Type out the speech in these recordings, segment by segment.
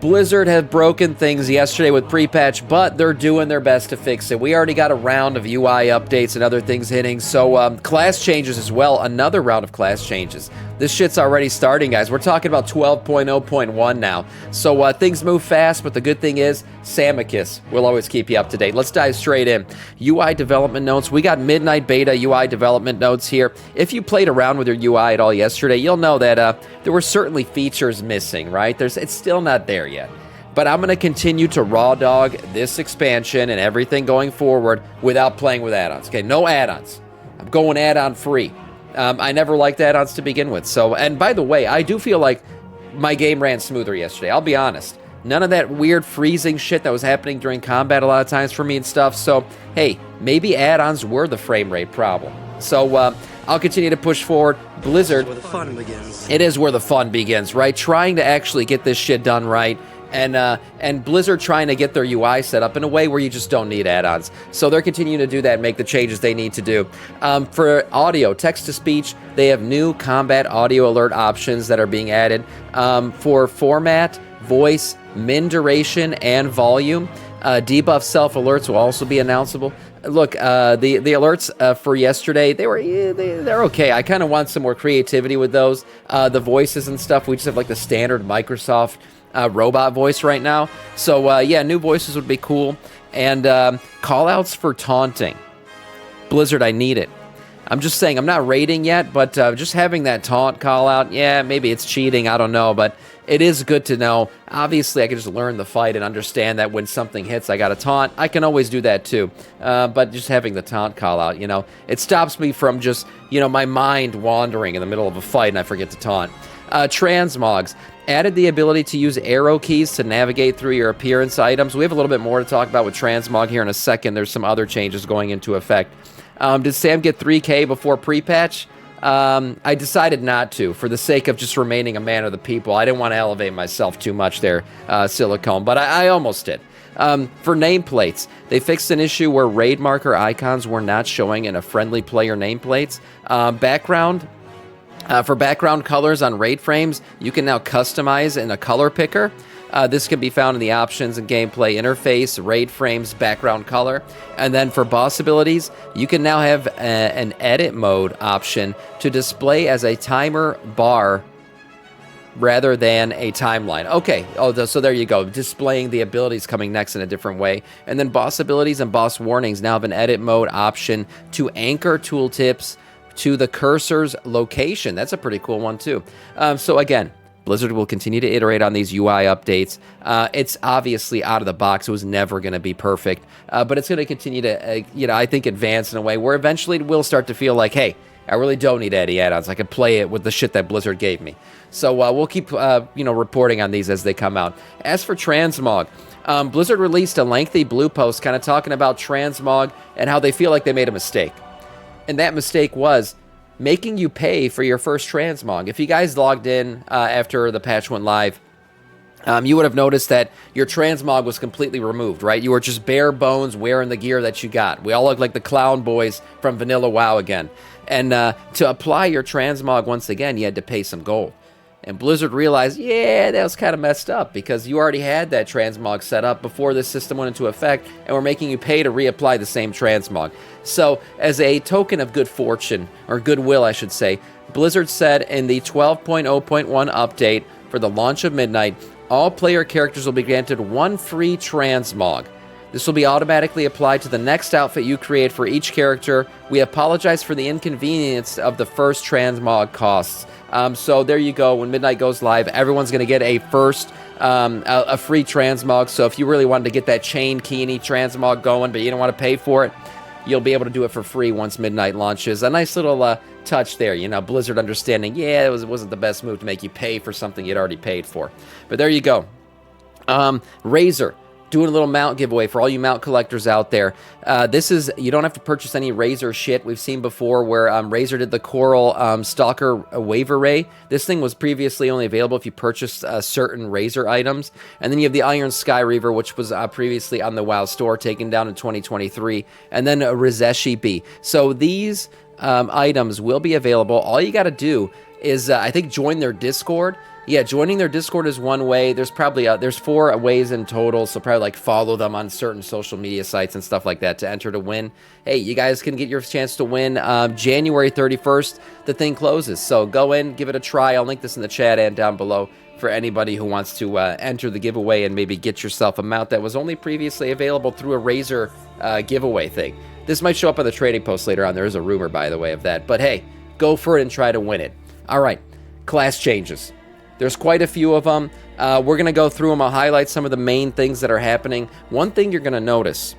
Blizzard have broken things yesterday with pre-patch, but they're doing their best to fix it. We already got a round of UI updates and other things hitting, so class changes as well, another round of class changes. This shit's already starting, guys. We're talking about 12.0.1 now, so things move fast, but the good thing is Samiccus will always keep you up to date. Let's dive straight in. UI development notes. We got midnight beta UI development notes here. If you played around with your UI at all yesterday, you'll know that there were certainly features missing, right? It's still not there yet. But I'm going to continue to raw dog this expansion and everything going forward without playing with add-ons. Okay, no add-ons. I'm going add-on free. I never liked add-ons to begin with. So, and by the way, I do feel like my game ran smoother yesterday. I'll be honest. None of that weird freezing shit that was happening during combat a lot of times for me and stuff. So, hey, maybe add-ons were the frame rate problem. So, I'll continue to push forward. Blizzard. Where the fun begins. It is where the fun begins, right? Trying to actually get this shit done right. And Blizzard trying to get their UI set up in a way where you just don't need add-ons. So they're continuing to do that and make the changes they need to do. For audio, text-to-speech, they have new combat audio alert options that are being added. For format, voice, min duration, and volume, debuff self-alerts will also be announceable. Look, the alerts for yesterday, they're okay. I kind of want some more creativity with those. The voices and stuff, we just have like the standard Microsoft robot voice right now. So, yeah, new voices would be cool. And call-outs for taunting. Blizzard, I need it. I'm just saying, I'm not rating yet, but just having that taunt call-out, yeah, maybe it's cheating, I don't know, but it is good to know. Obviously, I can just learn the fight and understand that when something hits, I got to taunt. I can always do that, too. But just having the taunt call-out, you know, it stops me from just, you know, my mind wandering in the middle of a fight and I forget to taunt. Transmogs. Added the ability to use arrow keys to navigate through your appearance items. We have a little bit more to talk about with Transmog here in a second. There's some other changes going into effect. Did Sam get 3K before pre-patch? I decided not to, for the sake of just remaining a man of the people. I didn't want to elevate myself too much there, Silicone, but I almost did. For nameplates, they fixed an issue where raid marker icons were not showing in a friendly player nameplates. For background colors on raid frames, you can now customize in a color picker. This can be found in the options and gameplay interface, raid frames, background color. And then for boss abilities, you can now have an edit mode option to display as a timer bar rather than a timeline. Okay, so there you go. Displaying the abilities coming next in a different way. And then boss abilities and boss warnings now have an edit mode option to anchor tooltips to the cursor's location. That's a pretty cool one, too. So again, Blizzard will continue to iterate on these UI updates. It's obviously out of the box. It was never going to be perfect, but it's going to continue to, I think, advance in a way where eventually it will start to feel like, hey, I really don't need any add-ons. I can play it with the shit that Blizzard gave me. So we'll keep, reporting on these as they come out. As for Transmog, Blizzard released a lengthy blue post kind of talking about Transmog and how they feel like they made a mistake. And that mistake was making you pay for your first Transmog. If you guys logged in after the patch went live, you would have noticed that your Transmog was completely removed, right? You were just bare bones wearing the gear that you got. We all look like the clown boys from Vanilla WoW again. And to apply your Transmog once again, you had to pay some gold. And Blizzard realized, yeah, that was kind of messed up because you already had that Transmog set up before this system went into effect, and we're making you pay to reapply the same Transmog. So, as a token of good fortune, or goodwill, I should say, Blizzard said in the 12.0.1 update for the launch of Midnight, all player characters will be granted one free Transmog. This will be automatically applied to the next outfit you create for each character. We apologize for the inconvenience of the first Transmog costs. So there you go. When Midnight goes live, everyone's going to get a free Transmog. So if you really wanted to get that Chain Keeney Transmog going, but you don't want to pay for it, you'll be able to do it for free once Midnight launches. A nice little touch there, Blizzard understanding, yeah, it wasn't the best move to make you pay for something you'd already paid for. But there you go. Razor. Doing a little mount giveaway for all you mount collectors out there. This is, you don't have to purchase any Razor shit. We've seen before where Razor did the Coral Stalker Wave Array. This thing was previously only available if you purchased certain Razor items. And then you have the Iron Sky Reaver, which was previously on the WoW store, taken down in 2023. And then Rizeshi B. So these items will be available. All you got to do is, I think, join their Discord. Yeah, joining their Discord is one way. There's probably there's 4 ways in total, so probably like follow them on certain social media sites and stuff like that to enter to win. Hey, you guys can get your chance to win. January 31st, the thing closes, so go in, give it a try. I'll link this in the chat and down below for anybody who wants to enter the giveaway and maybe get yourself a mount that was only previously available through a Razer giveaway thing. This might show up on the trading post later on. There is a rumor, by the way, of that. But hey, go for it and try to win it. All right, class changes. There's quite a few of them. We're going to go through them. I'll highlight some of the main things that are happening. One thing you're going to notice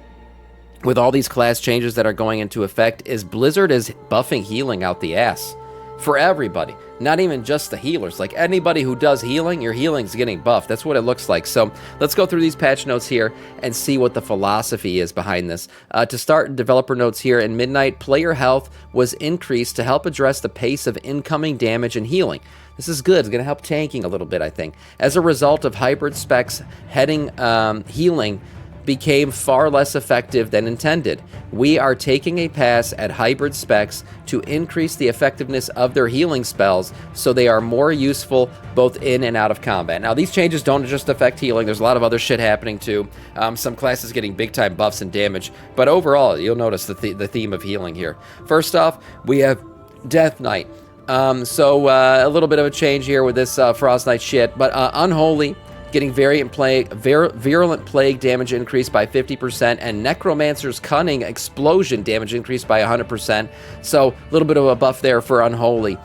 with all these class changes that are going into effect is Blizzard is buffing healing out the ass for everybody. Not even just the healers. Like anybody who does healing, your healing's getting buffed. That's what it looks like. So let's go through these patch notes here and see what the philosophy is behind this. To start, developer notes here, in Midnight, player health was increased to help address the pace of incoming damage and healing. This is good. It's going to help tanking a little bit, I think. As a result of hybrid specs, healing became far less effective than intended. We are taking a pass at hybrid specs to increase the effectiveness of their healing spells so they are more useful both in and out of combat. Now, these changes don't just affect healing. There's a lot of other shit happening too. Some classes getting big-time buffs and damage. But overall, you'll notice the theme of healing here. First off, we have Death Knight. So a little bit of a change here with this Frost Knight shit. But Unholy getting virulent plague damage increased by 50%, and Necromancer's Cunning explosion damage increased by 100%. So a little bit of a buff there for Unholy.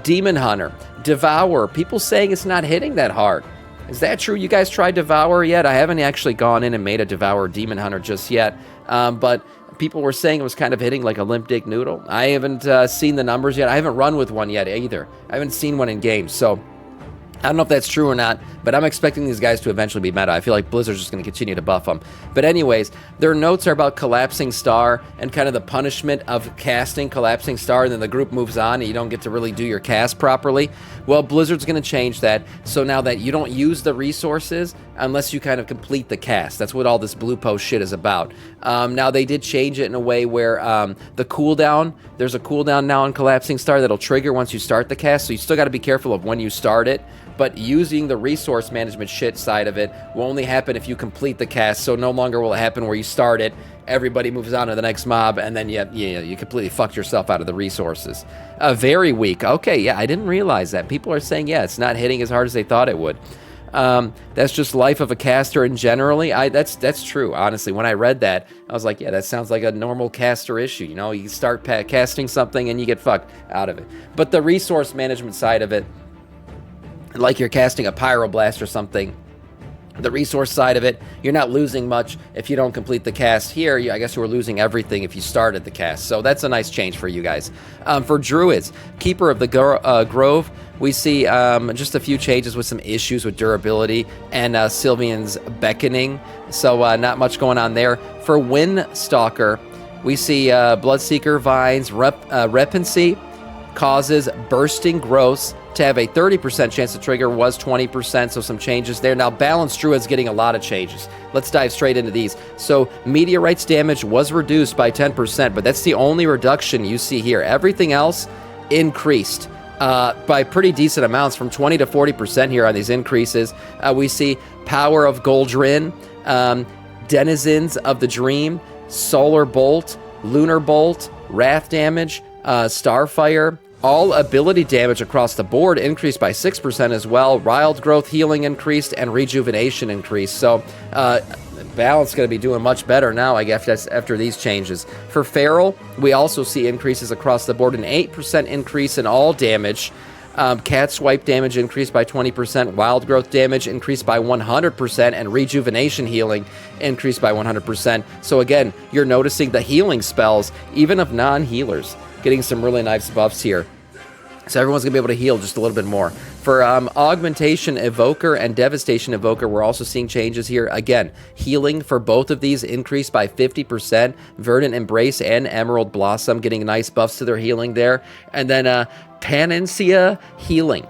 Demon Hunter, Devour, people saying it's not hitting that hard. Is that true? You guys tried Devour yet? I haven't actually gone in and made a Devour Demon Hunter just yet, but people were saying it was kind of hitting like a limp dick noodle. I haven't seen the numbers yet. I haven't run with one yet either. I haven't seen one in games, so I don't know if that's true or not, but I'm expecting these guys to eventually be meta. I feel like Blizzard's just going to continue to buff them. But anyways, their notes are about Collapsing Star and kind of the punishment of casting Collapsing Star, and then the group moves on and you don't get to really do your cast properly. Well, Blizzard's going to change that, so now that you don't use the resources unless you kind of complete the cast. That's what all this blue post shit is about. Now, they did change it in a way where the cooldown, there's a cooldown now on Collapsing Star that'll trigger once you start the cast, so you still got to be careful of when you start it. But using the resource management shit side of it will only happen if you complete the cast, so no longer will it happen where you start it, everybody moves on to the next mob, and then you completely fucked yourself out of the resources. Very weak. Okay, yeah, I didn't realize that. People are saying, yeah, it's not hitting as hard as they thought it would. That's just life of a caster in generally. That's true, honestly. When I read that, I was like, yeah, that sounds like a normal caster issue. You know, you start casting something and you get fucked out of it. But the resource management side of it, like you're casting a Pyroblast or something, the resource side of it, you're not losing much if you don't complete the cast. Here, I guess you were losing everything if you started the cast. So that's a nice change for you guys. For Druids, Keeper of the Grove, we see just a few changes with some issues with durability and Sylvian's Beckoning. So not much going on there. For Windstalker, we see Bloodseeker Vines, Repency causes Bursting Growths to have a 30% chance to trigger, was 20%, so some changes there. Now, Balanced Druid's getting a lot of changes. Let's dive straight into these. So, Meteorites damage was reduced by 10%, but that's the only reduction you see here. Everything else increased by pretty decent amounts, from 20 to 40% here on these increases. We see Power of Goldrin, Denizens of the Dream, Solar Bolt, Lunar Bolt, Wrath damage, Starfire. All ability damage across the board increased by 6% as well. Wild Growth healing increased and Rejuvenation increased. So Balance going to be doing much better now, I guess, after these changes. For Feral, we also see increases across the board. An 8% increase in all damage. Cat Swipe damage increased by 20%. Wild Growth damage increased by 100%. And Rejuvenation healing increased by 100%. So again, you're noticing the healing spells, even of non-healers, getting some really nice buffs here. So everyone's going to be able to heal just a little bit more. For Augmentation Evoker and Devastation Evoker, we're also seeing changes here. Again, healing for both of these increased by 50%. Verdant Embrace and Emerald Blossom getting nice buffs to their healing there. And then Panacea Healing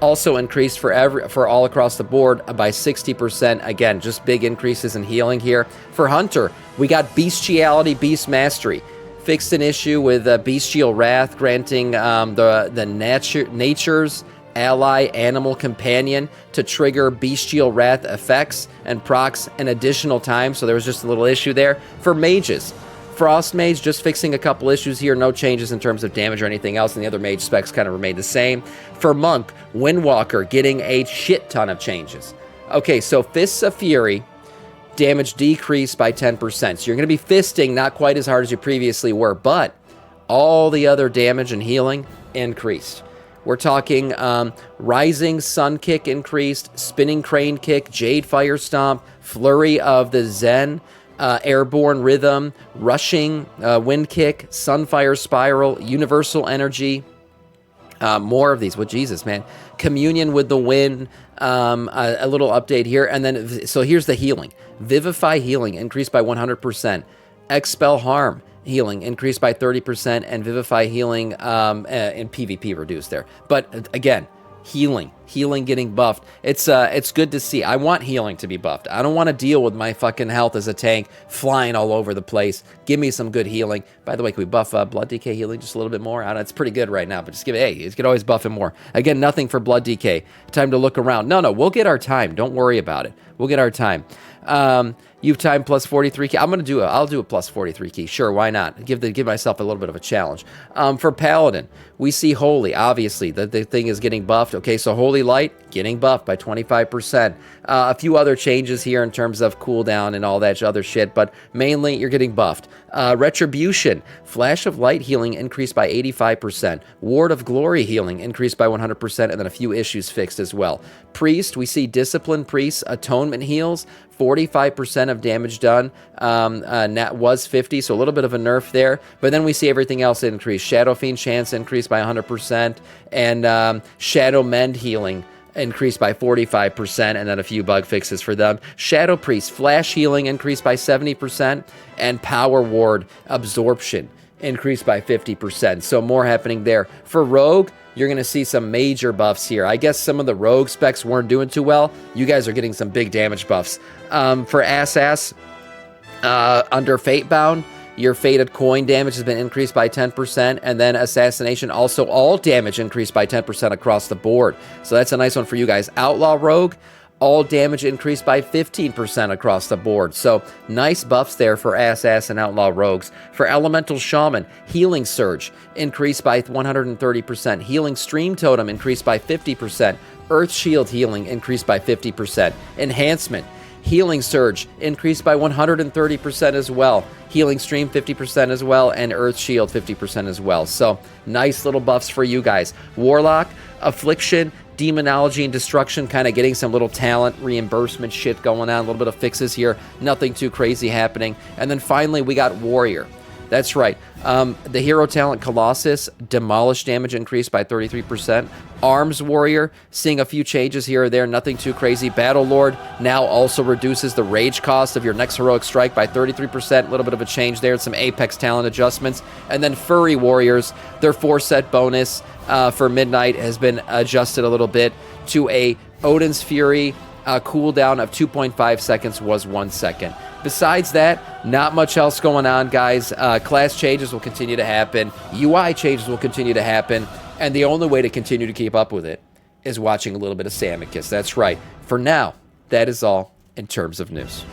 also increased for all across the board by 60%. Again, just big increases in healing here. For Hunter, we got Bestiality, Beast Mastery. fixed an issue with Bestial Wrath, granting nature's ally animal companion to trigger Bestial Wrath effects and procs an additional time. So there was just a little issue there. For mages, Frost Mage, just fixing a couple issues here. No changes in terms of damage or anything else, and the other mage specs kind of remained the same. For Monk, Windwalker getting a shit ton of changes. Okay, so Fists of Fury, damage decreased by 10%. So you're going to be fisting not quite as hard as you previously were, but all the other damage and healing increased. We're talking Rising Sun Kick increased, Spinning Crane Kick, Jade Fire Stomp, Flurry of the Zen, Airborne Rhythm, Rushing Wind Kick, Sunfire Spiral, Universal Energy. More of these. Well, Jesus, man. Communion with the Wind. A little update here. And then, so here's the healing. Vivify Healing increased by 100%. Expel Harm Healing increased by 30%. And Vivify Healing in PvP reduced there. But again, healing getting buffed. It's good to see. I want healing to be buffed. I don't want to deal with my fucking health as a tank flying all over the place. Give me some good healing. By the way, can we buff Blood Decay healing just a little bit more? I don't know, it's pretty good right now, but just give it, hey, you can always buff it more. Again, nothing for Blood Decay. Time to look around. No, we'll get our time. Don't worry about it. We'll get our time. You've time plus 43 key. I'll do a plus 43 key. Sure, why not? Give myself a little bit of a challenge. For Paladin, we see Holy. Obviously, the thing is getting buffed. Okay, so Holy Light getting buffed by 25%. A few other changes here in terms of cooldown and all that other shit, but mainly you're getting buffed. Retribution, Flash of Light healing increased by 85%. Ward of Glory healing increased by 100%, and then a few issues fixed as well. Priest, we see Discipline Priest, Atonement heals, 45% of damage done. That was 50, so a little bit of a nerf there. But then we see everything else increase. Shadow Fiend chance increased by 100%, and Shadow Mend healing increased by 45%, and then a few bug fixes for them. Shadow Priest Flash healing increased by 70%, and Power Ward Absorption increased by 50%. So more happening there. For Rogue, you're going to see some major buffs here. I guess some of the Rogue specs weren't doing too well. You guys are getting some big damage buffs. For Assas, under Fatebound, your Fated Coin damage has been increased by 10%, and then Assassination, also all damage increased by 10% across the board. So that's a nice one for you guys. Outlaw Rogue, all damage increased by 15% across the board. So nice buffs there for Assas and Outlaw Rogues. For Elemental Shaman, Healing Surge increased by 130%. Healing Stream Totem increased by 50%. Earth Shield healing increased by 50%. Enhancement, Healing Surge increased by 130% as well. Healing Stream 50% as well, and Earth Shield 50% as well. So nice little buffs for you guys. Warlock, Affliction, Demonology, and Destruction, kind of getting some little talent reimbursement shit going on. A little bit of fixes here. Nothing too crazy happening. And then finally, we got Warrior. That's right. The hero talent Colossus, demolish damage increased by 33%. Arms Warrior, seeing a few changes here or there, nothing too crazy. Battle Lord now also reduces the rage cost of your next heroic strike by 33%. A little bit of a change there, some Apex talent adjustments. And then Furry Warriors, their 4-set bonus for Midnight has been adjusted a little bit to a Odin's Fury cooldown of 2.5 seconds was 1 second. Besides that, not much else going on, guys. Class changes will continue to happen. UI changes will continue to happen. And the only way to continue to keep up with it is watching a little bit of Samiccus. That's right. For now, that is all in terms of news.